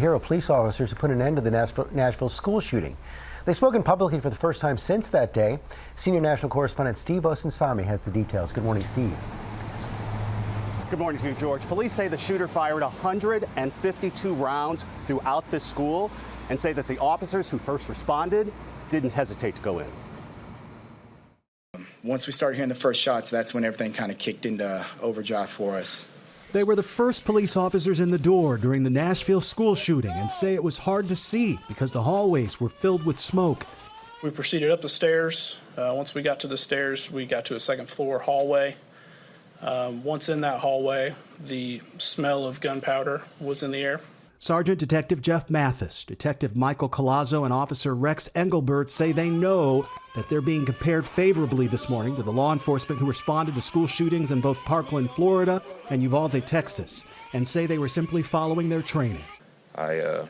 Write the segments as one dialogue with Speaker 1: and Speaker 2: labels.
Speaker 1: Hero police officers have put an end to the Nashville school shooting. They've spoken publicly for the first time since that day. Senior national correspondent Steve Osunsami has the details. Good morning, Steve.
Speaker 2: Good morning to you, George. Police say the shooter fired 152 rounds throughout this school and say that the officers who first responded didn't hesitate to go in.
Speaker 3: Once we started hearing the first shots, that's when everything kind of kicked into overdrive for us.
Speaker 4: They were the first police officers in the door during the Nashville school shooting and say it was hard to see because the hallways were filled with smoke.
Speaker 5: We proceeded up the stairs. Once we got to the stairs, we got to a second floor hallway. Once in that hallway, the smell of gunpowder was in the air.
Speaker 4: Sergeant Detective Jeff Mathis, Detective Michael Colazzo, and Officer Rex Engelbert say they know that they're being compared favorably this morning to the law enforcement who responded to school shootings in both Parkland, Florida and Uvalde, Texas, and say they were simply following their training.
Speaker 6: I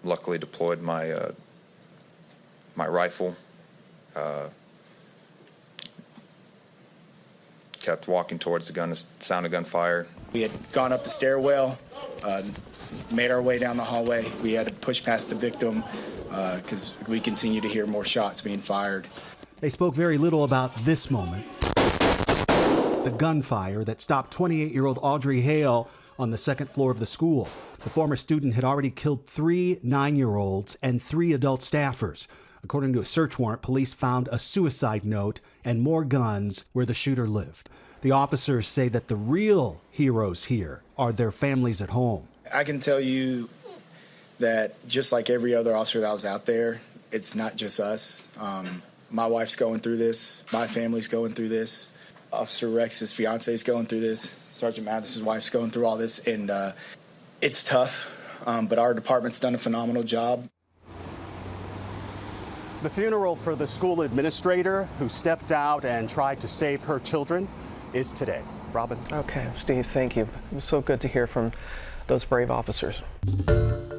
Speaker 6: luckily deployed my rifle, kept walking towards the gun, the sound of gunfire.
Speaker 3: We had gone up the stairwell, made our way down the hallway. We had to push past the victim because we continue to hear more shots being fired.
Speaker 4: They spoke very little about this moment, the gunfire that stopped 28-year-old Audrey Hale on the second floor of the school. The former student had already killed 3 9-year-olds and 3 adult staffers. According to a search warrant, police found a suicide note and more guns where the shooter lived. The officers say that the real heroes here are their families at home.
Speaker 3: I can tell you that just like every other officer that was out there, it's not just us. My wife's going through this. My family's going through this. Officer Rex's fiance is going through this. Sergeant Mathis's wife's going through all this, and it's tough, but our department's done a phenomenal job.
Speaker 2: The funeral for the school administrator who stepped out and tried to save her children is today. Robin?
Speaker 7: Okay, Steve, thank you. It was so good to hear from those brave officers.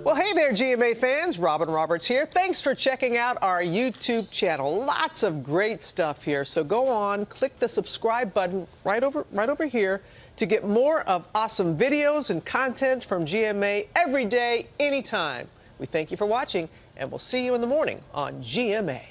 Speaker 7: Well, hey there, GMA fans. Robin Roberts here. Thanks for checking out our YouTube channel. Lots of great stuff here. So go on, click the subscribe button right over here to get more of awesome videos and content from GMA every day, anytime. We thank you for watching, and we'll see you in the morning on GMA.